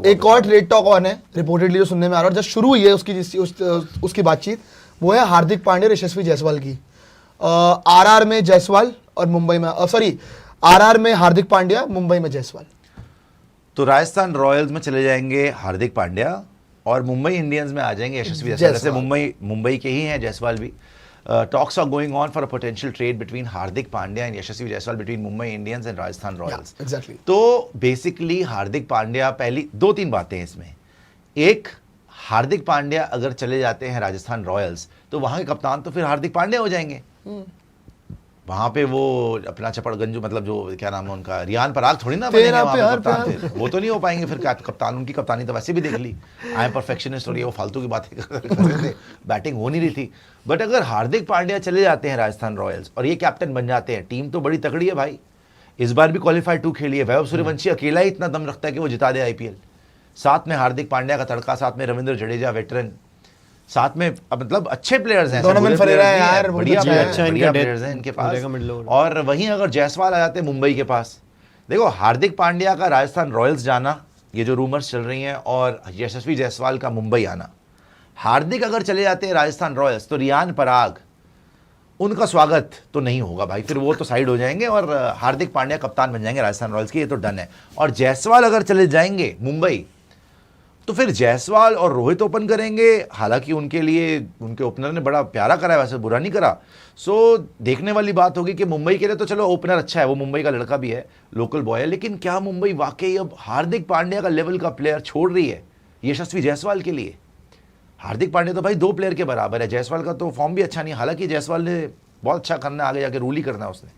एक और trade talk on है रिपोर्टेडली जो सुनने में आ रहा है, जस्ट शुरू हुई है उसकी बातचीत, वो है हार्दिक पांड्या और यशस्वी जायसवाल की। आरआर में जायसवाल और मुंबई में आरआर में हार्दिक पांड्या, मुंबई में जायसवाल। तो राजस्थान रॉयल्स में चले जाएंगे हार्दिक पांड्या और मुंबई इंडियंस में आ जाएंगे यशस्वी जायसवाल। जैसे मुंबई के ही हैं जायसवाल भी। Talks are going on for a potential trade between Hardik Pandya and Yashasvi Jaiswal between Mumbai Indians and Rajasthan Royals. Exactly. तो बेसिकली हार्दिक पांड्या, पहली 2-3 बातें हैं इसमें। एक, हार्दिक पांड्या अगर चले जाते हैं राजस्थान रॉयल्स तो वहां के कप्तान तो फिर हार्दिक पांड्या हो जाएंगे। वहां पे वो अपना चपड़गंजू, मतलब जो क्या नाम है उनका, रियान पराग थोड़ी ना बनेंगे वहां पे कप्तान थे। वो तो नहीं हो पाएंगे फिर कप्तान। उनकी कप्तानी तो वैसे भी देख ली, आई एम परफेक्शनिस्ट और ये वो फालतू की बातें कर रहे थे, बैटिंग हो नहीं रही थी। बट अगर हार्दिक पांड्या चले जाते हैं राजस्थान रॉयल्स और ये कैप्टन बन जाते हैं, टीम तो बड़ी तगड़ी है भाई। इस बार भी क्वालिफाई 2 खेली है। वैभव सूर्यवंशी अकेला ही इतना दम रखता है कि वो जिता दे आईपीएल। साथ में हार्दिक पांड्या का तड़का, साथ में रविंद्र जडेजा वेटरन, साथ में मतलब अच्छे प्लेयर्स हैं, बढ़िया प्लेयर्स हैं इनके पास। और वहीं अगर जायसवाल आ जाते हैं मुंबई के पास, देखो हार्दिक पांड्या का राजस्थान रॉयल्स जाना, ये जो रूमर्स चल रही हैं, और यशस्वी जायसवाल का मुंबई आना। हार्दिक अगर चले जाते हैं राजस्थान रॉयल्स तो रियान पराग, उनका स्वागत तो नहीं होगा भाई, फिर वो तो साइड हो जाएंगे और हार्दिक पांड्या कप्तान बन जाएंगे राजस्थान रॉयल्स के, ये तो डन है। और जायसवाल अगर चले जाएंगे मुंबई तो फिर जायसवाल और रोहित ओपन करेंगे। हालांकि उनके लिए उनके ओपनर ने बड़ा प्यारा करा है, वैसे बुरा नहीं करा। सो देखने वाली बात होगी कि मुंबई के लिए तो चलो ओपनर अच्छा है, वो मुंबई का लड़का भी है, लोकल बॉय है, लेकिन क्या मुंबई वाकई अब हार्दिक पांड्या का लेवल का प्लेयर छोड़ रही है यशस्वी जायसवाल के लिए? हार्दिक पांड्या तो भाई 2 प्लेयर के बराबर है। जायसवाल का तो फॉर्म भी अच्छा नहीं है, हालांकि जायसवाल ने बहुत अच्छा करना है, आगे जाके रूल ही करना है उसने।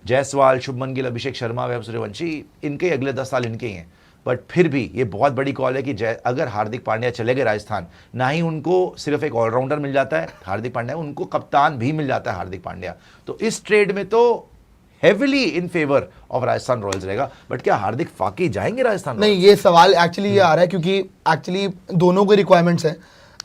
जायसवाल, शुभमन गिल, अभिषेक शर्मा, वैभव सूर्यवंशी, इनके अगले 10 साल इनके ही हैं। बट फिर भी ये बहुत बड़ी कॉल है कि अगर हार्दिक पांड्या चले गए राजस्थान, ना ही उनको सिर्फ एक ऑलराउंडर मिल जाता है हार्दिक पांड्या, उनको कप्तान भी मिल जाता है हार्दिक पांड्या। तो इस ट्रेड में तो heavily in favour of Rajasthan Royals रहेगा। बट क्या हार्दिक फाकी जाएंगे राजस्थान? नहीं, ये सवाल एक्चुअली ये आ रहा है क्योंकि एक्चुअली दोनों के रिक्वायरमेंट्स हैं।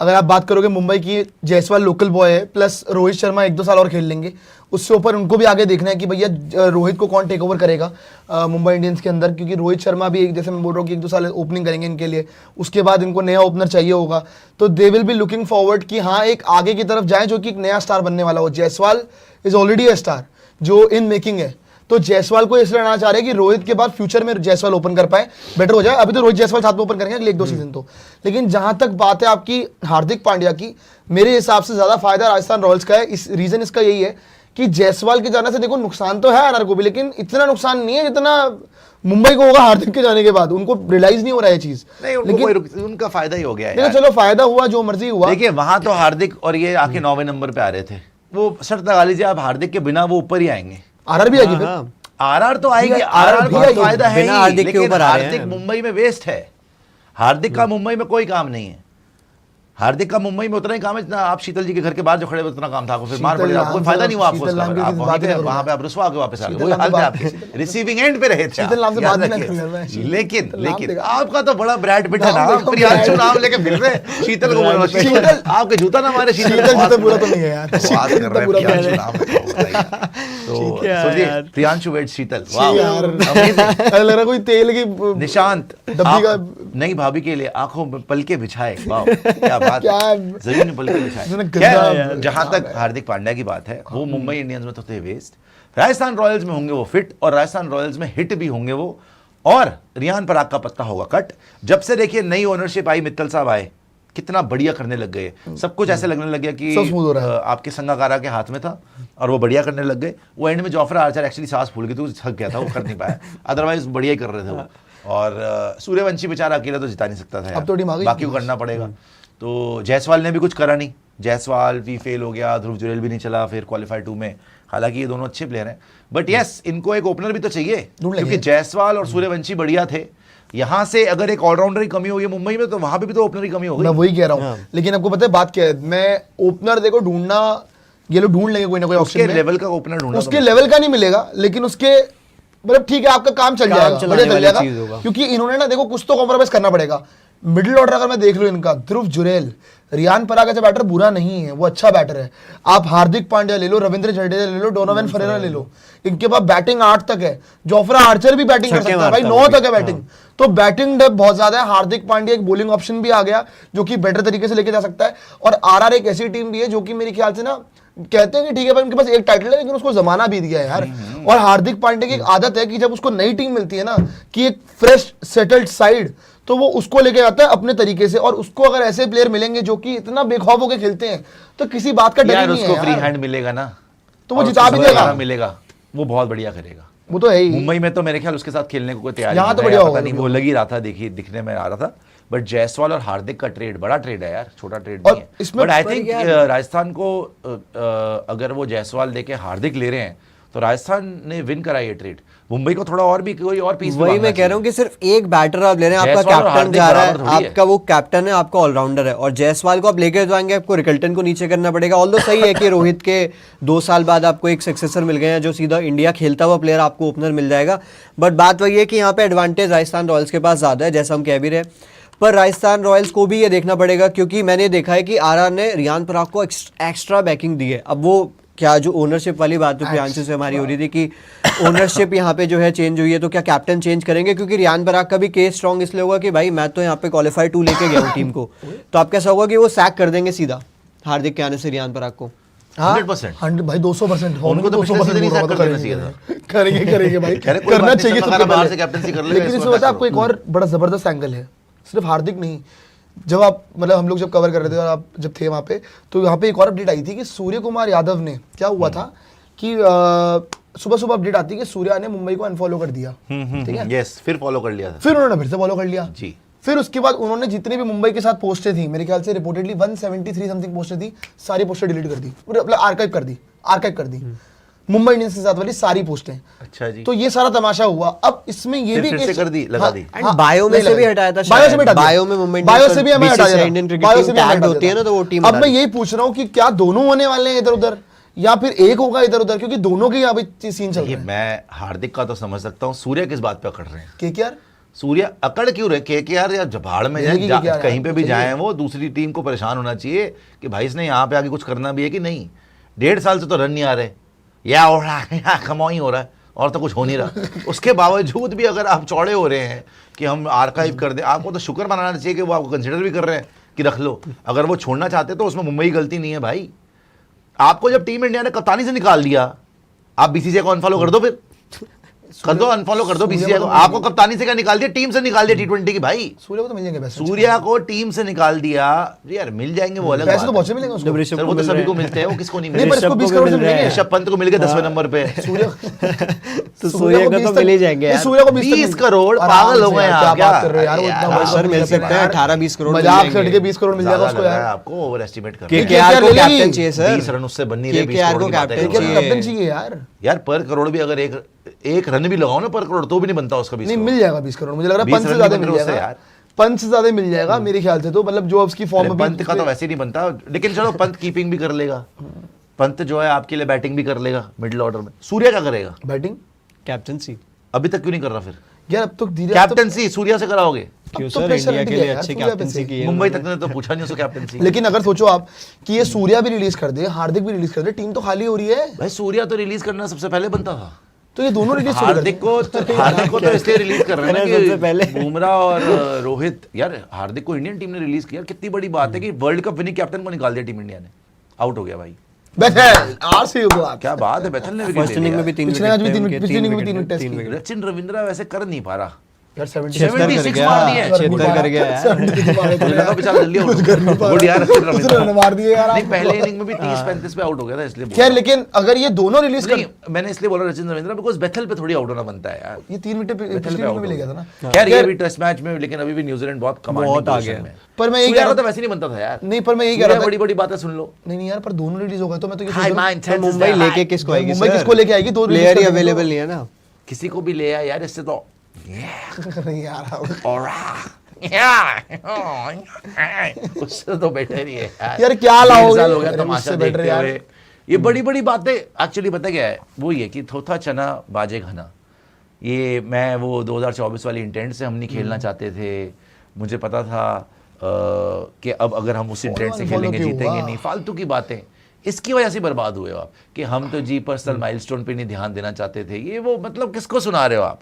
अगर आप बात करोगे मुंबई की, जायसवाल लोकल बॉय है, प्लस रोहित शर्मा 1-2 साल और खेल लेंगे, उससे ऊपर उनको भी आगे देखना है कि भैया रोहित को कौन टेक ओवर करेगा मुंबई इंडियंस के अंदर, क्योंकि रोहित शर्मा भी जैसे मैं बोल रहा हूँ कि 1-2 साल ओपनिंग करेंगे इनके लिए, उसके बाद इनको नया ओपनर चाहिए होगा। तो they will be looking forward कि हाँ एक आगे की तरफ जाए जो कि एक नया स्टार बनने वाला हो। Jaiswal is already a star जो इन मेकिंग है, तो जायसवाल को इसलिए लाना चाह रहे हैं कि रोहित के बाद फ्यूचर में जायसवाल ओपन कर पाए, बेटर हो जाए। अभी तो रोहित जायसवाल साथ में ओपन करेंगे अगले 1-2 सीजन तो। लेकिन जहां तक बात है आपकी हार्दिक पांड्या की, मेरे हिसाब से ज्यादा फायदा राजस्थान रॉयल्स का है। इस रीजन इसका यही है कि जायसवाल के जाने से देखो नुकसान तो है आरआर को भी, लेकिन इतना नुकसान नहीं है जितना मुंबई को होगा हार्दिक के जाने के बाद। उनको रियलाइज नहीं हो रहा है चीज, लेकिन उनका फायदा ही हो गया है। चलो फायदा हुआ, जो मर्जी हुआ। देखिए वहां तो हार्दिक और ये आके 9वें नंबर पे आ रहे थे, वो शर्त लगा लीजिए आप हार्दिक के बिना वो ऊपर ही आएंगे। आरआर भी आएगी फिर, आरआर तो आएगी, आरआर का फायदा है ही, लेकिन हार्दिक मुंबई में वेस्ट है। हार्दिक का मुंबई में कोई काम नहीं है। हार्दिक का मुंबई में उतना ही काम है जितना आप शीतल जी के घर के बाहर जो खड़े उतना काम था, आपको फिर मार पड़ेगा, कोई फायदा नहीं हुआ आपको उसका। आप वहां पे आप रुसवा के वापस आ गए, वही हाल है आपके, रिसीविंग एंड पे रहे थे। लेकिन आपका तो बड़ा ब्रैड पिट है ना, प्रियांशु नाम लेके फिर रहे शीतल को बोलो, शीतल आपके जूता ना मारे, शीतल बुरा तो नहीं है यार, बात कर रहे हैं प्रियांशु नाम तो सोचिए प्रियांशु वेट शीतल, वाह लग रहा कोई तेल की निशांत नई भाभी के लिए आंखों में पलके बिछाए, वाह क्या बात, जमीन में पलके बिछाए। जहां तक हार्दिक पांड्या की बात है, वो मुंबई इंडियंस में तो थे वेस्ट, राजस्थान रॉयल्स में होंगे वो फिट, और राजस्थान रॉयल्स में हिट भी होंगे वो, और रियान पराग का पत्ता होगा कट। जब से देखिए नई ओनरशिप आई, मित्तल साहब आए, कितना बढ़िया करने लग गए, सब कुछ ऐसे लगने लग गया कि आपके संगाकारा के हाथ में था और वो बढ़िया करने लग गए। वो एंड में जोफ्रा आर्चर एक्चुअली सांस फूल गई थी, थक गया था, वो कर नहीं पाया, अदरवाइज बढ़िया ही कर रहे थे वो। और सूर्यवंशी बेचारा अकेला तो जिता नहीं सकता था, अब तो बाकी को करना पड़ेगा। तो जायसवाल ने भी कुछ करा नहीं, जायसवाल भी फेल हो गया, ध्रुव जुरेल भी नहीं चला फिर क्वालिफाई 2 में। हालांकि ये दोनों अच्छे प्लेयर हैं, बट यस इनको एक ओपनर भी तो चाहिए, क्योंकि जायसवाल और सूर्यवंशी बढ़िया थे। यहाँ से अगर एक ऑलराउंडर की कमी होगी मुंबई में, तो वहां पे भी तो ओपनर की कमी होगी। मैं वही कह रहा हूँ, लेकिन आपको पता है बात क्या है, मैं ओपनर देखो ढूंढना, ये लोग ढूंढ लेंगे कोई ना कोई ऑप्शन में, लेवल का ओपनर ढूंढना, उसके लेवल का नहीं मिलेगा, लेकिन उसके मतलब ठीक है आपका काम चल जाएगा, बढ़िया चल जाएगा, क्योंकि इन्होंने ना देखो कुछ तो कॉम्प्रोमाइज करना पड़ेगा। मिडिल ऑर्डर अगर मैं देख लूं इनका, ध्रुव जुरेल, रियान पराग का बैटर बुरा नहीं है, वो अच्छा बैटर है। आप हार्दिक पांड्या ले लो, रविंद्र जडेजा ले लो, डोनोवन फरेरा ले लो, इनके पास बैटिंग 8 तक है। जोफ्रा आर्चर भी बैटिंग कर सकता है भाई, 9 तक है बैटिंग। तो बैटिंग डेप्थ बहुत ज्यादा है। हार्दिक पांड्या एक बॉलिंग ऑप्शन भी आ गया जो कि बेटर तरीके से लेके जा सकता है। और आरआर एक ऐसी टीम भी है जो कि मेरे ख्याल से ना कहते हैं कि ठीक है भाई उनके पास एक टाइटल है लेकिन उसको जमाना बीत गया है यार। और हार्दिक पांड्या की एक आदत है कि जब उसको नई टीम मिलती है ना, कि एक फ्रेश सेटल्ड साइड, तो वो उसको लेके आता है अपने तरीके से। और उसको अगर ऐसे प्लेयर मिलेंगे जो कि इतना बेखौफ होकर खेलते हैं तो किसी बात का डर यार नहीं है उसको फ्री यार। हैंड मिलेगा ना, तो वो और जिता उसको भी देगा। 11 मिलेगा, वो बहुत बढ़िया करेगा। वो तो है ही। मुंबई में तो मेरे ख्याल उसके साथ खेलने को कोई तैयार यहाँ नहीं तो था, बढ़िया यार, होगा पता नहीं, वो लग ही रहा था, देखिए दिखने में आ रहा था। बट जायसवाल और हार्दिक का ट्रेड बड़ा ट्रेड है यार, छोटा ट्रेड और नहीं है। इसमें बट आई पर थिंक यार- राजस्थान को अगर वो जायसवाल देके हार्दिक ले रहे हैं तो राजस्थान ने विन करा ये ट्रेड। मुंबई को थोड़ा और भी कोई और पीस वही मैं कह रहा हूँ कि सिर्फ एक बैटर आप ले रहे हैं, आपका जायसवाल और कैप्टन हार्दिक जा रहा बराबर है, थोड़ी है। आपका वो कैप्टन है, आपका ऑलराउंडर है, और जायसवाल को आप लेकर जाएंगे, आपको रिकल्टन को नीचे करना पड़ेगा। ऑल्दो सही है कि रोहित के 2 साल बाद आपको एक सक्सेसर मिल गए हैं जो सीधा इंडिया खेलता हुआ प्लेयर आपको ओपनर मिल जाएगा। बट बात वही है कि यहाँ पे एडवांटेज राजस्थान रॉयल्स के पास ज्यादा है, जैसा हम कह भी रहे। पर राजस्थान रॉयल्स को भी ये देखना पड़ेगा, क्योंकि मैंने देखा है कि आरआर ने रियान पराग को एक्स्ट्रा बैकिंग दी है। अब वो क्या जो ओनरशिप वाली बात तो प्रियांशु से हमारी हो रही थी कि ओनरशिप यहाँ पे जो है चेंज हुई है, तो क्या कैप्टन चेंज करेंगे? क्योंकि रियान पराग का भी केस स्ट्रॉन्ग इसलिए होगा कि भाई मैं तो यहाँ पे क्वालिफाई 2 लेके गया हूँ टीम को, तो आप कैसा होगा कि वो सैक कर देंगे सीधा हार्दिक के आने से रियान पराग को। हाँ, 100%। 100 भाई 200%। उनको तो पिछले सीजन ही sack कर देना चाहिए करेंगे भाई, कह रहे कोई करना बात नहीं, चाहिए चंद्रकांत सबसे बाहर पहले। से कैप्टनसी कर लेगा, लेकिन इसको इसमें पता है sack आपको एक और बड़ा जबरदस्त एंगल है, सिर्फ हार्दिक नहीं। जब आप मतलब हम लोग जब कवर कर रहे थे और आप जब थे वहाँ पे, तो यहाँ पे एक और अपडेट आई थी कि सूर्य कुमार यादव ने, क्या हुआ था कि सुबह सुबह अपडेट आती है कि सूर्या ने मुंबई को अनफॉलो कर दिया, ठीक है। यस, फिर फॉलो कर लिया था फिर उन्होंने फिर से फॉलो कर लिया जी। फिर उसके बाद उन्होंने जितनी भी मुंबई के साथ पोस्टें थी, मेरे ख्याल से रिपोर्टेडली 173 समथिंग पोस्टें थी, सारी पोस्टें डिलीट कर दी, मतलब आर्काइव कर दी मुंबई इंडियंस के साथ वाली सारी पोस्टें। अच्छा जी। तो ये सारा तमाशा हुआ। अब इसमें ये भी फिर से कर दी, लगा दी। एंड बायो में से भी हटाया था, बायो से भी हटा दिया। बायो में मुंबई बायो से भी हमें हटा BCCI दिया इंडियन था। क्रिकेट बायो टीम से भी हमें टैग्ड हटा होती है दिया ना, तो वो टीम अब हटा मैं दी। यही पूछ रहा हूँ कि क्या दोनों होने वाले हैं इधर उधर, या फिर एक होगा इधर उधर, क्योंकि दोनों के यहाँ पे सीन चल देखिए, रहे हैं। मैं हार्दिक का तो समझ सकता हूँ, सूर्य किस बात पे अकड़ रहे हैं। केकेआर सूर्य अकड़ क्यों रहे? केकेआर या भाड़ में दिल्ली की जाए, KKR कहीं पे भी सही जाए है। वो, दूसरी टीम को परेशान होना चाहिए कि भाई इसने यहाँ पे आके कुछ करना भी है कि नहीं। 1.5 साल से तो रन नहीं आ रहे, या हो रहा है या कमाई हो रहा है, और तो कुछ हो नहीं रहा। उसके बावजूद भी अगर आप चौड़े हो रहे हैं कि हम आर्काइव कर दें, आपको तो शुक्र मनाना चाहिए कि वो आपको कंसिडर भी कर रहे हैं कि रख लो। अगर वो छोड़ना चाहते तो उसमें मुंबई की गलती नहीं है भाई। आपको जब टीम इंडिया ने कप्तानी से निकाल दिया, आप बीसीसीआई को अनफॉलो कर दो, फिर कर दो, अनफॉलो कर दो बीसीसीआई को। आपको कप्तानी से क्या निकाल दिया? टीम से निकाल दिया T20 की भाई। सूर्य को तो मिल जाएंगे पैसे, सूर्या को टीम से निकाल दिया यार, मिल जाएंगे वो अलग पैसे बात तो है। बहुत से मिलेंगे उसको। ऋषभ सर वो तो सभी को मिलते हैं, वो किसको नहीं नहीं, मिले? पर इसको 20 करोड़ से मिलेंगे। ऋषभ पंत को मिल गए 10वें नंबर पे। सूर्य तो सूर्य को तो मिल ही जाएंगे यार। सूर्य को 20 करोड़, पागल हो गए क्या आप, बात कर रहे हो यार, वो इतना यार, बड़ा सर मिल पैसा सकते हैं, यार। 18-20 करोड़ मिल मजाक जाएंगे। छड़ के 20 करोड़ मिल जाएगा उसको यार। आपको ओवर एस्टिमेट कर के- रहे हैं। केकेआर को ले लेगी। कैप्टन चाहिए सर, 20 रन उससे बन नहीं रहे, 20 केकेआर करोड़ को की बातें कैप्टन कर रहे हैं। कैप्टन चाहिए यार। यार पर करोड़ भी अगर एक रन भी लगाओ ना पर करोड़, तो भी नहीं बनता उसका 20 नहीं, करोड़। मिल जाएगा 20 करोड़, मुझे लग रहा है 20 पंच से रन ज्यादा नहीं मिल बन रहे उससे जाएगा यार। पंच से ज्यादा मिल जाएगा मेरे ख्याल से, तो मतलब जो उसकी फॉर्म अरे पंत का तो वैसे ही नहीं बनता, लेकिन चलो पंत कीपिंग भी कर लेगा। पंत जो है आपके लिए बैटिंग भी कर लेगा मिडिल ऑर्डर में। सूर्य क्या करेगा? बैटिंग कैप्टनसी अभी तक क्यों नहीं कर रहा फिर? यार अब तो धीरे अब तो- कैप्टनसी सूर्य से कराओगे? क्यों तो सर, प्रेशर इंडिया हट के गया लिए यार, अच्छी सूर्या पे कैप्टनसी से। की है मुंबई उन्होंने। तक ने तो पूछा नहीं उसको कैप्टनसी। लेकिन अगर सोचो आप कि ये सूर्या भी रिलीज कर दे, हार्दिक भी रिलीज कर दे, टीम तो खाली हो रही है। भाई सूर्या तो रिलीज करना सबसे पहले बनता था। तो ये दोनों रिलीज हार्दिक को तो इसलिए रिलीज कर रहे हैं ना सबसे पहले। कि बुमराह और रोहित। यार हार्दिक को इंडियन टीम ने रिलीज किया, कितनी बड़ी बात है कि वर्ल्ड कप विनिंग कैप्टन को निकाल दिया टीम इंडिया ने, आउट हो गया भाई। बैठल आरसीबी को आप क्या बात है, बैथल ने विकेट फर्स्ट इनिंग में भी 3 पिछले मैच में पिछली इनिंग में 3 wicket test wicket. Sachin Ravindra वैसे कर नहीं पा रहा। यार 76 कर 76 गया, मार दिए। 76 कर गया यार। 76 मारे तो मुझे लगा यार। बेचारा जल्दी आउट कुछ कर नहीं पा गुड यार सचिन रहा। रविंद्रा। रन मार दिए यार नहीं, आप। पहले इनिंग में भी 30-35 पे आउट हो गया था, इसलिए बोल खैर रहा लेकिन अगर ये दोनों रिलीज हूं। कर, नहीं मैंने इसलिए बोला सचिन रविंद्रा बिकॉज बेथल पे थोड़ी आउट होना बनता है यार। ये 3 विकेट बेथल पिछली पे इनिंग आउट में हो ले गया था ना। खैर ये भी टेस्ट मैच में, लेकिन अभी भी न्यूजीलैंड बहुत कमांडिंग बहुत आ पोजीशन गया। में है। पर मैं यही सूर्या कह को रहा तो वैसे नहीं बनता था यार। नहीं, पर मैं यही कह सूर्या रहा था बड़ी बड़ी बातें सुन लो। नहीं यार, पर दोनों रिलीज हो गए तो मैं तो ये हाई सोच रहा माइंड तो मुंबई लेके किसको आएगी मुंबई सर? किसको लेके आएगी? दो प्लेयर ही release कर देंगे अवेलेबल नहीं है ना। किसी को भी ले आया यार, इससे तो तो। नहीं यार उससे तो बेटर ही है यार, क्या 1.5 लाओगे? साल हो गया अरे तमाशा उससे better देखते यार। हुए। ये बड़ी बड़ी बातें एक्चुअली पता क्या है, वो ये कि थोथा चना बाजे घना। ये मैं वो 2024 वाली इंटेंट से हम नहीं खेलना चाहते थे, मुझे पता था कि अब अगर हम उस इंटेंट से खेलेंगे क्यों जीतेंगे हुआ? नहीं, फालतू की बातें। इसकी वजह से बर्बाद हुए हो आप कि हम तो जी पर्सनल माइलस्टोन पे नहीं ध्यान देना चाहते थे, ये वो मतलब किसको सुना रहे हो आप?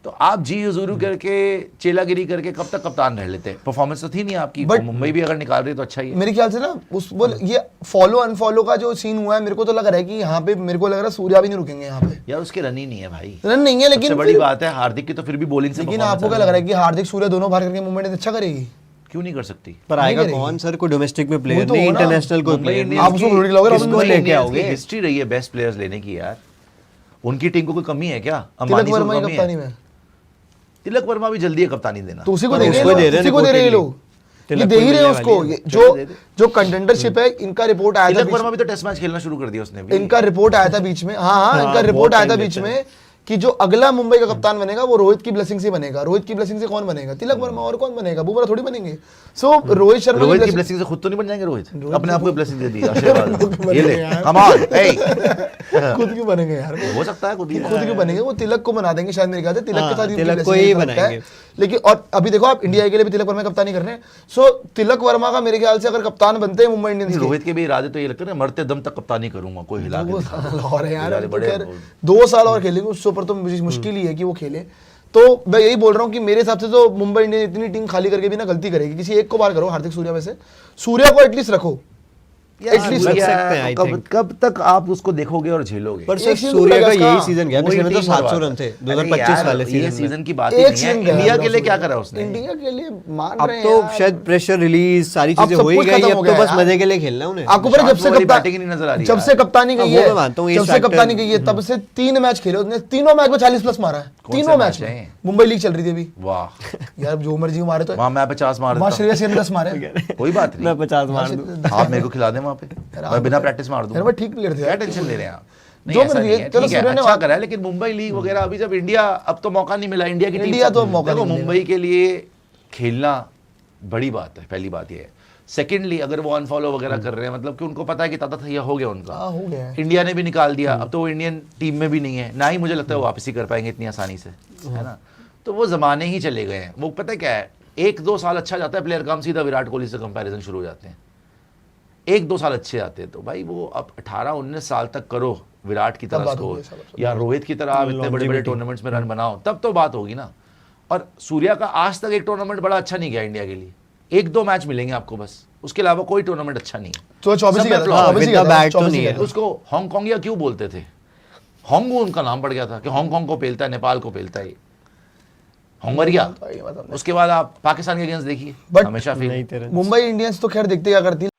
तो आप जी हुजूरू करके चेलागिरी करके कब तक कप्तान रह लेते? परफॉर्मेंस तो थी नहीं आपकी। But- मुंबई भी अगर निकाल रही है तो अच्छा ही है। मेरे ख्याल से ना उस बोल ये फॉलो अनफॉलो का जो सीन हुआ है, मेरे को तो लग रहा है कि यहाँ पे मेरे को लग रहा है सूर्या भी नहीं रुकेंगे यहाँ पे। यार उसके रन ही नहीं है भाई। रन नहीं है सबसे लेकिन बड़ी फिर- बात है हार्दिक की तो फिर भी बॉलिंग से लेकिन performance आपको क्या आ लग रहा रहा है कि हार्दिक सूर्या दोनों बाहर करके मुंबई इंडियंस अच्छा करेगी? क्यों नहीं कर सकती? पर नहीं आएगा करेगी। कौन सर? कोई डोमेस्टिक में प्लेयर वो तो नहीं, हो ना, इंटरनेशनल कोई मुंबई प्लेयर इंडियंस नहीं। आप उसको ढूंढ के लाओगे, किसको लेके आओगे? हिस्ट्री रही है बेस्ट प्लेयर्स लेने की यार। उनकी टीम को कोई कमी है क्या? तिलक अंबानी से वर्मा की कमी कप्तानी है? में तिलक वर्मा भी जल्दी है कप्तानी देना। तो उसी को पर दे रहे हैं उसको लोग, दे रहे हैं उसी को दे रहे हैं ये रिपोर्टेडली। लोग, ये तिलक दे को ही रहे हैं मिलने उसको। वाली है। ये जो कंटेंडरशिप है, इनका रिपोर्ट आया था तिलक बीच- वर्मा भी तो टेस्ट मैच खेलना शुरू कर दिया उसने भी। इनका रिपोर्ट आया था बीच में, हाँ, इनका बहुत रिपोर्ट आया था time बीच देते में कि जो अगला मुंबई का कप्तान बनेगा वो रोहित की ब्लेसिंग से बनेगा। रोहित की ब्लेसिंग से कौन बनेगा? तिलक वर्मा। और कौन बनेगा? बुमराह थोड़ी बनेंगे। सो रोहित शर्मा रोहित की blessing- ब्लेसिंग से खुद तो नहीं बन जाएंगे रोहित? रोहित अपने आप को ब्लेसिंग दे दी खुद आशीर्वाद। ये ले बनेंगे यार। कम ऑन ए खुद क्यों बनेंगे यार? हो सकता है खुद ही खुद क्यों बनेंगे? वो तिलक को बना देंगे शायद, मेरे ख्याल से तिलक के हाँ, साथ इनकी तिलक को blessing ही है, लगता है। बनाएंगे। लेकिन और अभी देखो आप, इंडिया के लिए भी तिलक वर्मा कप्तानी कर रहे हैं। सो तिलक वर्मा का मेरे ख्याल से अगर कप्तान बनते हैं मुंबई इंडियंस के, रोहित के भी इरादे तो ये लगता है ना, मरते दम तक कप्तानी करूंगा, कोई हिला के वो दिखा दो। लाहौर है यार, इरादे अब तो बड़े खैर हैं। 2 साल और खेलेंगे, उससे ऊपर तो मुश्किल ही है कि वो खेले। तो मैं यही बोल रहा हूँ कि मेरे हिसाब से तो मुंबई इंडियंस इतनी टीम खाली करके भी ना गलती करेगी। किसी एक को बाहर करो, हार्दिक सूर्या में से सूर्या को एटलीस्ट रखो। यार, एटलीस्ट रख यार, सकते हैं, I कब think। कब तक आप उसको देखोगे और झेलोगे? पर एक सर सीजन सूर्या तो का लगा यही इसका। सीजन गया, वही पिछले में तो टीम 700 बर्बाद रन थे है। 2025 अरे यार, वाले ये सीजन सीजन में। की बात ही एक नहीं सीजन है। गया इंडिया है के लिए क्या सूर्या। करा उसने? इंडिया के लिए मान अब रहे हैं तो यार। शायद प्रेशर रिलीज सारी अब चीजें सब हो ही कुछ गई, खत्म अब हो तो गया बस यार। मजे के लिए खेलना है उन्हें। आपको पता है, जब से शार्ट वाली कप्तान बैटिंग ही नहीं नजर आ रही जब यार। से कप्तानी हाँ, गई वो है, मैं मानता हूँ, ये जब से factor- कप्तानी गई है तब से 3 मैच खेले उसने, तीनों मैच में 40 प्लस मारा है। कौन से तीनों मैच मैच में। हैं? मुंबई लीग चल रही थी अभी हाँ। वाह, यार, जो मर्जी मारे तो वहां मैं 50 मार वहाँ देता। श्रेयस अय्यर 10 मारे। कोई बात मैं नहीं, 50 मार दूं। आप मेरे को खिला दें वहां पे, मैं बिना प्रैक्टिस मार दूं। यार, वो ठीक प्लेयर थे क्या यार। टेंशन ले रहे हैं आप? नहीं, जो ऐसा मर्जी नहीं है, है, चलो ठीक है, सूर्या ने अच्छा बात- करा है, लेकिन मुंबई लीग वगैरह अभी जब इंडिया, अब तो मौका नहीं मिला इंडिया की टीम इंडिया से। तो मौका देखो नहीं मुंबई के लिए खेलना बड़ी बात है, पहली बात ये है। सेकेंडली, अगर वो अनफॉलो वगैरह कर रहे हैं, मतलब कि उनको पता है कि ताता थैया हो गया उनका, हाँ, हो गया है। इंडिया ने भी निकाल दिया, अब तो वो इंडियन टीम में भी नहीं है, ना ही मुझे लगता है वो वापसी कर पाएंगे इतनी आसानी से, है ना? तो वो जमाने ही चले गए हैं। वो पता है क्या है, 1-2 साल अच्छा जाता है प्लेयर, काम सीधा विराट कोहली से कंपैरिजन शुरू हो जाते हैं। 1-2 साल अच्छे आते हैं तो भाई वो अब 18-19 साल तक करो विराट की तब तरह बात स्कोर, होगी, सब या रोहित की तरह आप इतने बड़े बड़े टूर्नामेंट्स में रन बनाओ, तब तो बात होगी ना। और सूर्या का आज तक एक टूर्नामेंट बड़ा अच्छा नहीं गया इंडिया के लिए। 1-2 मैच मिलेंगे आपको बस, उसके अलावा कोई टूर्नामेंट अच्छा नहीं है। तो 24 ही सब में गया flop। था, हाँ, 24 ही with the गया था, bat तो 24 ही नहीं गया है। था। उसको हांगकांगिया क्यों बोलते थे? हांगू उनका नाम पड़ गया था कि हांगकांग को पेलता है, नेपाल को पेलता है, हंगरिया। तो ये मतलब नहीं। उसके बाद आप पाकिस्तान के अगेंस्ट देखिए, But हमेशा नहीं फेल। तेरे मुंबई इंडियंस तो खैर देखते क्या करती है,